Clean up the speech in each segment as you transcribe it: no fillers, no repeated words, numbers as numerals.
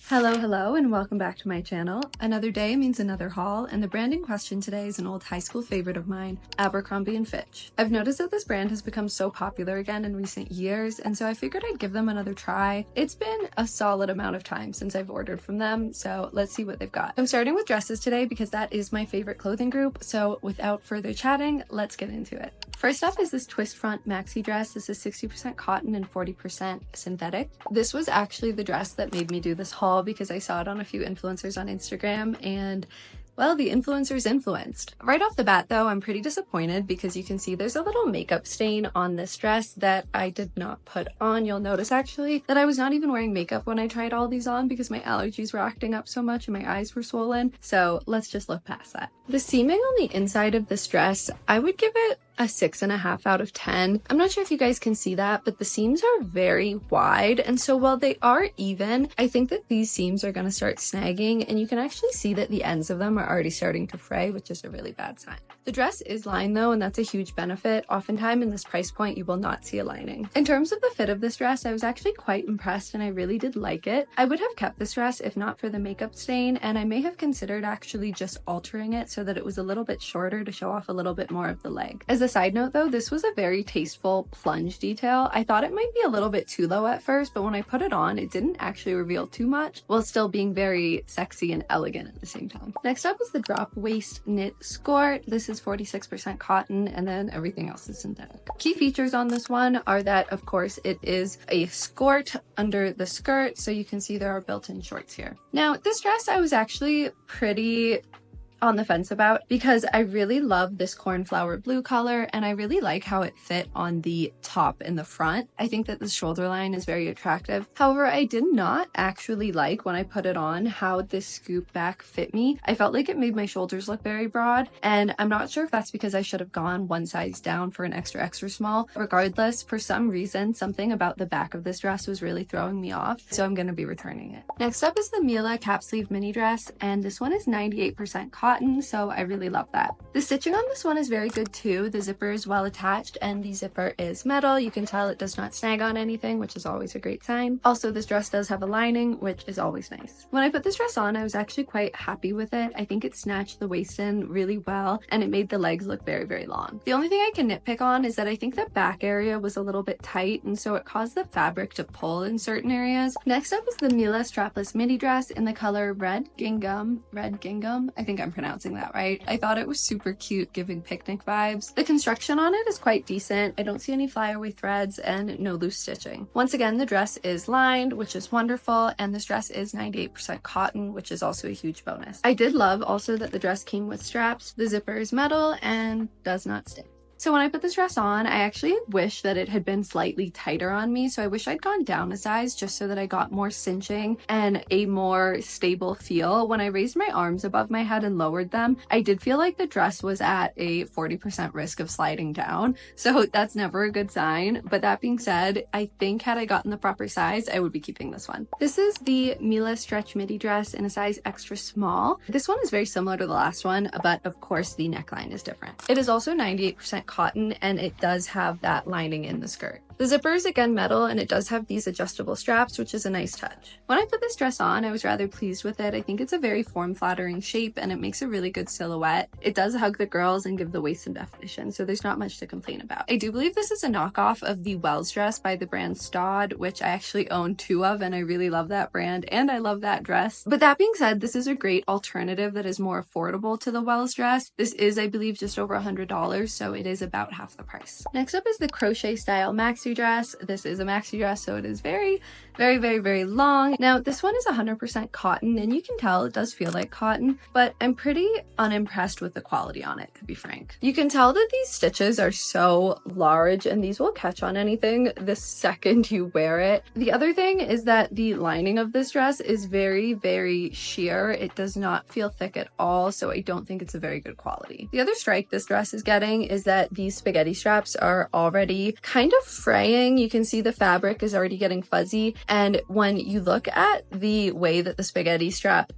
Hello, and welcome back to my channel. Another day means another haul, and the brand in question today is an old high school favorite of mine, Abercrombie Fitch. I've noticed that this brand has become so popular again in recent years, and so I figured I'd give them another try. It's been a solid amount of time since I've ordered from them, so let's see what they've got. I'm starting with dresses today because that is my favorite clothing group, so without further chatting, let's get into it. First up is this twist front maxi dress. This is 60% cotton and 40% synthetic. This was actually the dress that made me do this haul because I saw it on a few influencers on Instagram and well, the influencers influenced. Right off the bat though, I'm pretty disappointed because you can see there's a little makeup stain on this dress that I did not put on. You'll notice actually that I was not even wearing makeup when I tried all these on because my allergies were acting up so much and my eyes were swollen. So let's just look past that. The seaming on the inside of this dress, I would give it a 6.5 out of 10. I'm not sure if you guys can see that, but the seams are very wide. And so while they are even, I think that these seams are going to start snagging, and you can actually see that the ends of them are already starting to fray, which is a really bad sign. The dress is lined though, and that's a huge benefit. Oftentimes in this price point, you will not see a lining. In terms of the fit of this dress, I was actually quite impressed and I really did like it. I would have kept this dress if not for the makeup stain, and I may have considered actually just altering it so that it was a little bit shorter to show off a little bit more of the leg. As a side note though, this was a very tasteful plunge detail. I thought it might be a little bit too low at first, but when I put it on, it didn't actually reveal too much while still being very sexy and elegant at the same time. Next up is the drop waist knit skirt. This is 46% cotton and then everything else is synthetic. Key features on this one are that of course it is a skirt under the skirt, so you can see there are built-in shorts here. Now this dress I was actually pretty on the fence about because I really love this cornflower blue color and I really like how it fit on the top in the front. I think that the shoulder line is very attractive. However, I did not actually like when I put it on how this scoop back fit me. I felt like it made my shoulders look very broad, and I'm not sure if that's because I should have gone one size down for an extra small. Regardless, for some reason, something about the back of this dress was really throwing me off, so I'm going to be returning it. Next up is the Mila cap sleeve mini dress, and this one is 98% cotton, so I really love that. The stitching on this one is very good too. The zipper is well attached and the zipper is metal. You can tell it does not snag on anything, which is always a great sign. Also, this dress does have a lining, which is always nice. When I put this dress on, I was actually quite happy with it. I think it snatched the waist in really well and it made the legs look very long. The only thing I can nitpick on is that I think the back area was a little bit tight, and so it caused the fabric to pull in certain areas. Next up is the Mila strapless midi dress in the color red gingham. I think I'm pronouncing that right. I thought it was super cute, giving picnic vibes. The construction on it is quite decent. I don't see any flyaway threads and no loose stitching. Once again, the dress is lined, which is wonderful, and this dress is 98% cotton, which is also a huge bonus. I did love also that the dress came with straps. The zipper is metal and does not stick. So when I put this dress on, I actually wish that it had been slightly tighter on me. So I wish I'd gone down a size just so that I got more cinching and a more stable feel. When I raised my arms above my head and lowered them, I did feel like the dress was at a 40% risk of sliding down. So that's never a good sign. But that being said, I think had I gotten the proper size, I would be keeping this one. This is the Mila stretch midi dress in a size extra small. This one is very similar to the last one, but of course the neckline is different. It is also 98% cotton and it does have that lining in the skirt. The zipper is again metal and it does have these adjustable straps, which is a nice touch. When I put this dress on, I was rather pleased with it. I think it's a very form-flattering shape and it makes a really good silhouette. It does hug the girls and give the waist some definition, so there's not much to complain about. I do believe this is a knockoff of the Wells dress by the brand Staud, which I actually own 2 of, and I really love that brand and I love that dress. But that being said, this is a great alternative that is more affordable to the Wells dress. This is, I believe, just over $100, so it is about half the price. Next up is the crochet style maxi dress. This is a maxi dress, so it is very long. Now this one is 100% cotton and you can tell it does feel like cotton, but I'm pretty unimpressed with the quality on it, to be frank. You can tell that these stitches are so large and these will catch on anything the second you wear it. The other thing is that the lining of this dress is very sheer. It does not feel thick at all, so I don't think it's a very good quality. The other strike this dress is getting is that these spaghetti straps are already kind of fraying. You can see the fabric is already getting fuzzy, and when you look at the way that the spaghetti strap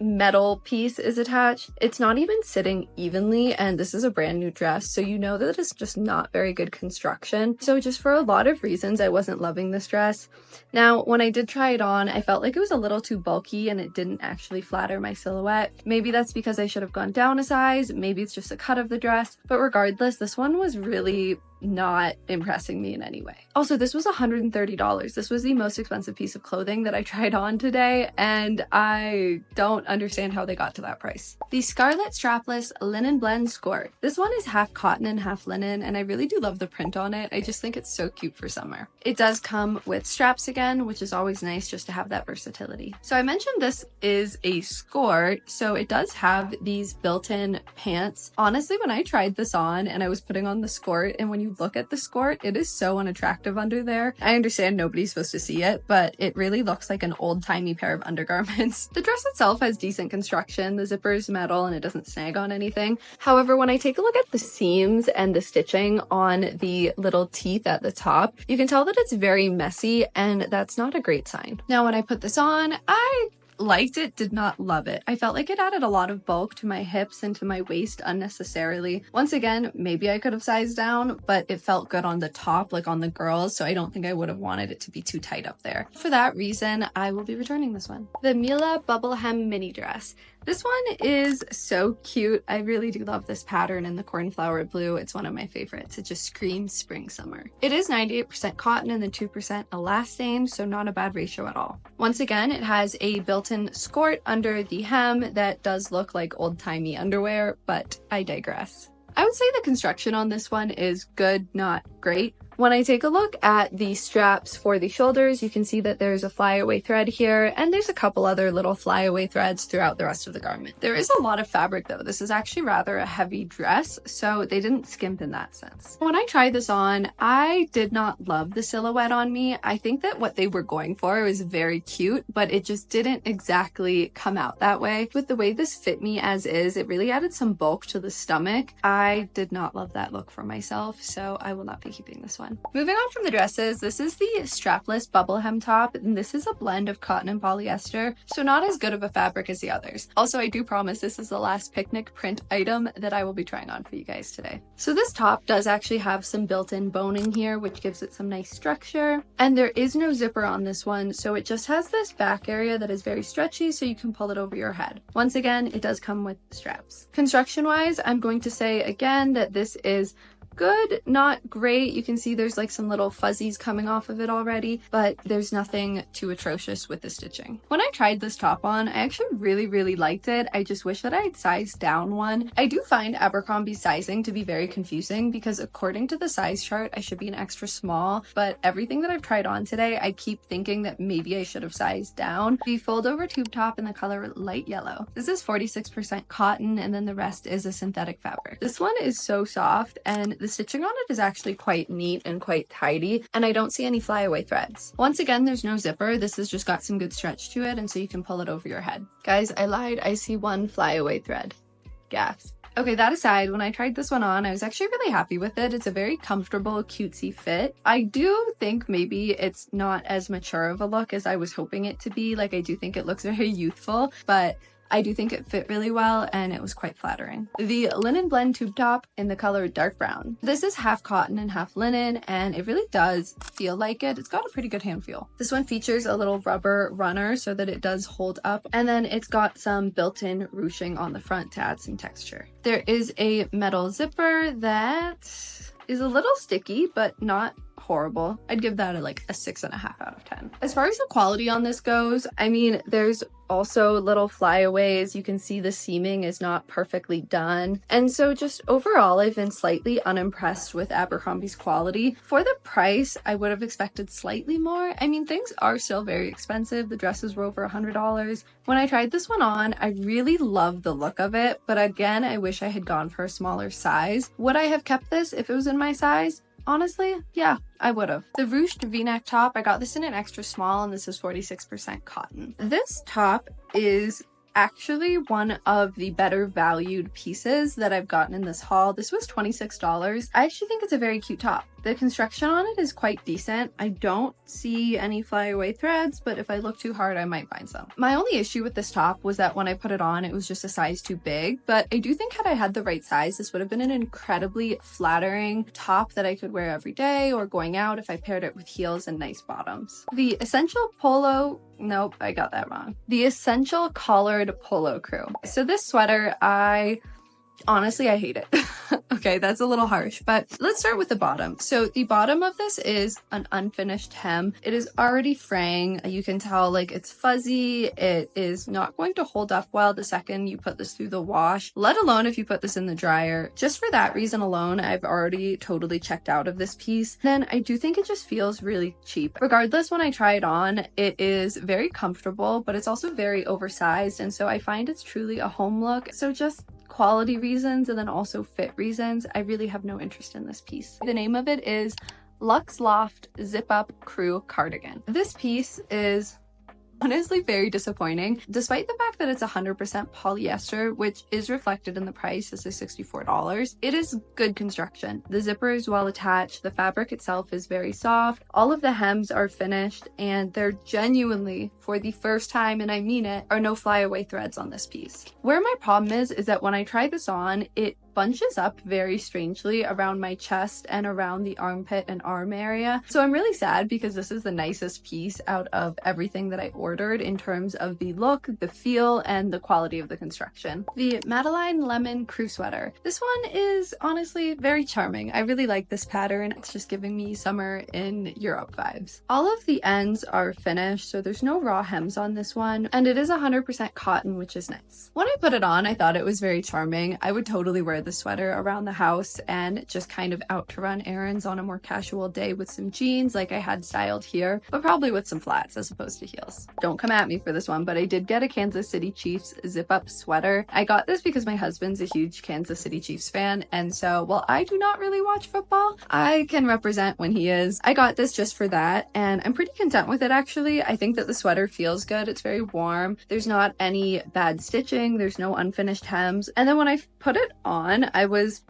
metal piece is attached. It's not even sitting evenly, and this is a brand new dress, so you know that it's just not very good construction. So just for a lot of reasons, I wasn't loving this dress. Now, when I did try it on, I felt like it was a little too bulky and it didn't actually flatter my silhouette. Maybe that's because I should have gone down a size, maybe it's just a cut of the dress, but regardless, this one was really not impressing me in any way. Also, this was $130. This was the most expensive piece of clothing that I tried on today, and I don't understand how they got to that price. The Scarlet Strapless Linen Blend Skirt. This one is half cotton and half linen, and I really do love the print on it. I just think it's so cute for summer. It does come with straps again, which is always nice just to have that versatility. So I mentioned this is a skirt, so it does have these built-in pants. Honestly, when I tried this on and I was putting on the skirt, and when you look at the skirt, it is so unattractive under there. I understand nobody's supposed to see it, but it really looks like an old-timey pair of undergarments. The dress itself has decent construction. The zipper is metal and it doesn't snag on anything. However, when I take a look at the seams and the stitching on the little teeth at the top, you can tell that it's very messy, and that's not a great sign. Now, when I put this on, I liked it, did not love it. I felt like it added a lot of bulk to my hips and to my waist unnecessarily. Once again, maybe I could have sized down, but it felt good on the top, like on the girls, so I don't think I would have wanted it to be too tight up there. For that reason, I will be returning this one. The Mila Bubble Hem Mini Dress. This one is so cute. I really do love this pattern in the cornflower blue. It's one of my favorites. It just screams spring summer. It is 98% cotton and then 2% elastane, so not a bad ratio at all. Once again, it has a built-in skirt under the hem that does look like old-timey underwear, but I digress. I would say the construction on this one is good, not great. When I take a look at the straps for the shoulders, you can see that there's a flyaway thread here, and there's a couple other little flyaway threads throughout the rest of the garment. There is a lot of fabric though. This is actually rather a heavy dress, so they didn't skimp in that sense. When I tried this on, I did not love the silhouette on me. I think that what they were going for was very cute, but it just didn't exactly come out that way. With the way this fit me as is, it really added some bulk to the stomach. I did not love that look for myself, so I will not be keeping this one. Moving on from the dresses, this is the strapless bubble hem top, and this is a blend of cotton and polyester, so not as good of a fabric as the others. Also, I do promise this is the last picnic print item that I will be trying on for you guys today. So this top does actually have some built-in boning here, which gives it some nice structure, and there is no zipper on this one, so it just has this back area that is very stretchy, so you can pull it over your head. Once again, it does come with straps. Construction-wise, I'm going to say again that this is good, not great. You can see there's like some little fuzzies coming off of it already, but there's nothing too atrocious with the stitching. When I tried this top on, I actually really liked it. I just wish that I had sized down one. I do find Abercrombie sizing to be very confusing because according to the size chart, I should be an extra small, but everything that I've tried on today, I keep thinking that maybe I should have sized down. The fold over tube top in the color light yellow. This is 46% cotton, and then the rest is a synthetic fabric. This one is so soft, and the stitching on it is actually quite neat and quite tidy, and I don't see any flyaway threads. Once again, there's no zipper. This has just got some good stretch to it, and so you can pull it over your head. Guys, I lied. I see one flyaway thread. Gasp. Okay, that aside, when I tried this one on, I was actually really happy with it. It's a very comfortable, cutesy fit. I do think maybe it's not as mature of a look as I was hoping it to be. Like, I do think it looks very youthful, but I do think it fit really well, and it was quite flattering. The Linen Blend Tube Top in the color dark brown. This is half cotton and half linen, and it really does feel like it. It's got a pretty good hand feel. This one features a little rubber runner so that it does hold up, and then it's got some built-in ruching on the front to add some texture. There is a metal zipper that is a little sticky, but not horrible. I'd give that like a 6.5 out of 10. As far as the quality on this goes, I mean, there's also little flyaways. You can see the seaming is not perfectly done. And so just overall, I've been slightly unimpressed with Abercrombie's quality. For the price, I would have expected slightly more. I mean, things are still very expensive. The dresses were over $100. When I tried this one on, I really loved the look of it, but again, I wish I had gone for a smaller size. Would I have kept this if it was in my size? Honestly, yeah, I would have. The ruched v-neck top, I got this in an extra small, and this is 46% cotton. This top is actually one of the better valued pieces that I've gotten in this haul. This was $26. I actually think it's a very cute top. The construction on it is quite decent. I don't see any flyaway threads, but if I look too hard, I might find some. My only issue with this top was that when I put it on, it was just a size too big, but I do think had I had the right size, this would have been an incredibly flattering top that I could wear every day or going out if I paired it with heels and nice bottoms. The Essential Polo, nope, I got that wrong. The Essential Collared Polo Crew. So this sweater, honestly, I hate it. Okay, that's a little harsh, but let's start with the bottom. So the bottom of this is an unfinished hem. It is already fraying. You can tell like it's fuzzy. It is not going to hold up well the second you put this through the wash, let alone if you put this in the dryer. Just for that reason alone, I've already totally checked out of this piece. Then I do think it just feels really cheap. Regardless, when I try it on, it is very comfortable, but it's also very oversized. And so I find it's truly a home look. So just quality reasons and then also fit reasons, I really have no interest in this piece. The name of it is Luxe Loft Zip Up Crew Cardigan. This piece is honestly very disappointing, despite the fact that it's 100% polyester, which is reflected in the price as $64. It is good construction. The zipper is well attached. The fabric itself is very soft. All of the hems are finished, and they're genuinely, for the first time, and I mean it, are no flyaway threads on this piece. Where my problem is that when I try this on, it bunches up very strangely around my chest and around the armpit and arm area. So I'm really sad because this is the nicest piece out of everything that I ordered in terms of the look, the feel, and the quality of the construction. The Madeline Lemon Crew Sweater. This one is honestly very charming. I really like this pattern. It's just giving me summer in Europe vibes. All of the ends are finished, so there's no raw hems on this one, and it is 100% cotton, which is nice. When I put it on, I thought it was very charming. I would totally wear the sweater around the house and just kind of out to run errands on a more casual day with some jeans like I had styled here, but probably with some flats as opposed to heels. Don't come at me for this one, but I did get a Kansas City Chiefs zip up sweater. I got this because my husband's a huge Kansas City Chiefs fan, and so while I do not really watch football, I can represent when he is. I got this just for that, and I'm pretty content with it actually. I think that the sweater feels good. It's very warm. There's not any bad stitching. There's no unfinished hems. And then when I put it on, I was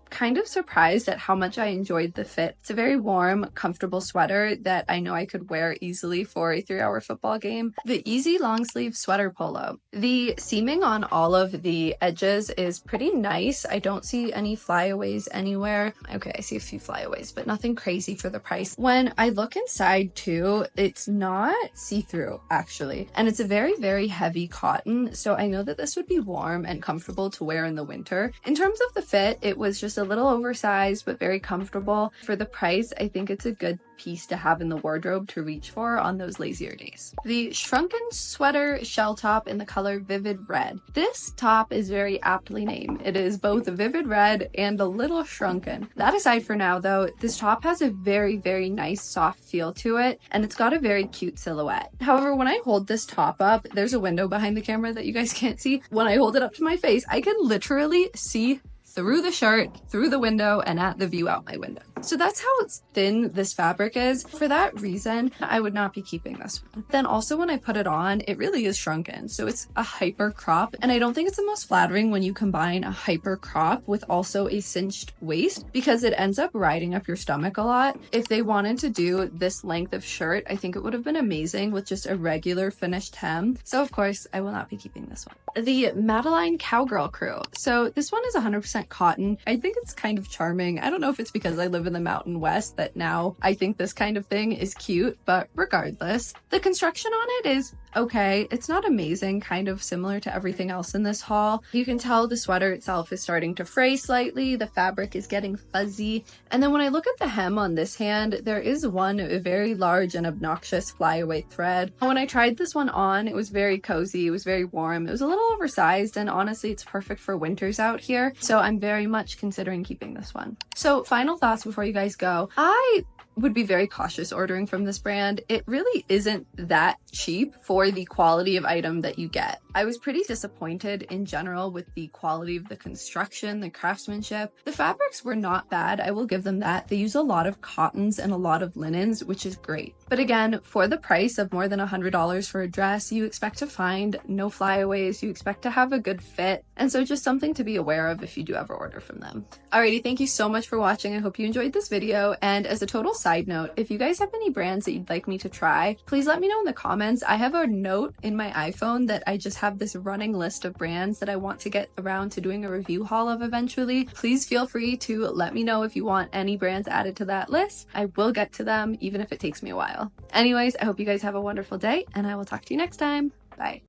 kind of surprised at how much I enjoyed the fit. It's a very warm, comfortable sweater that I know I could wear easily for a 3-hour football game. The Easy Long Sleeve Sweater Polo. The seaming on all of the edges is pretty nice. I don't see any flyaways anywhere. Okay, I see a few flyaways, but nothing crazy for the price. When I look inside too, it's not see-through actually, and it's a very, very heavy cotton, so I know that this would be warm and comfortable to wear in the winter. In terms of the fit, it was just a little oversized but very comfortable. For the price, I think it's a good piece to have in the wardrobe to reach for on those lazier days. The Shrunken Sweater Shell Top in the color Vivid Red. This top is very aptly named. It is both vivid red and a little shrunken. That aside for now though, this top has a very, very nice soft feel to it, and it's got a very cute silhouette. However, when I hold this top up, there's a window behind the camera that you guys can't see. When I hold it up to my face, I can literally see through the shirt, through the window, and at the view out my window. So that's how thin this fabric is. For that reason, I would not be keeping this one. Then also when I put it on, it really is shrunken. So it's a hyper crop, and I don't think it's the most flattering when you combine a hyper crop with also a cinched waist, because it ends up riding up your stomach a lot. If they wanted to do this length of shirt, I think it would have been amazing with just a regular finished hem. So of course, I will not be keeping this one. The Madeline Cowgirl Crew. So this one is 100% cotton. I think it's kind of charming. I don't know if it's because I live in the Mountain West that now I think this kind of thing is cute, but regardless, the construction on it is okay. It's not amazing, kind of similar to everything else in this haul. You can tell the sweater itself is starting to fray slightly. The fabric is getting fuzzy. And then when I look at the hem on this hand, there is one very large and obnoxious flyaway thread. When I tried this one on, it was very cozy. It was very warm. It was a little oversized, and honestly, it's perfect for winters out here. So I'm very much considering keeping this one. So final thoughts before you guys go. I would be very cautious ordering from this brand. It really isn't that cheap for the quality of item that you get. I was pretty disappointed in general with the quality of the construction, the craftsmanship. The fabrics were not bad, I will give them that. They use a lot of cottons and a lot of linens, which is great. But again, for the price of more than $100 for a dress, you expect to find no flyaways, you expect to have a good fit, and so just something to be aware of if you do ever order from them. Alrighty, thank you so much for watching. I hope you enjoyed this video, and as a total side note, if you guys have any brands that you'd like me to try, please let me know in the comments. I have a note in my iPhone that I just have this running list of brands that I want to get around to doing a review haul of eventually. Please feel free to let me know if you want any brands added to that list. I will get to them even if it takes me a while. Anyways, I hope you guys have a wonderful day, and I will talk to you next time. Bye.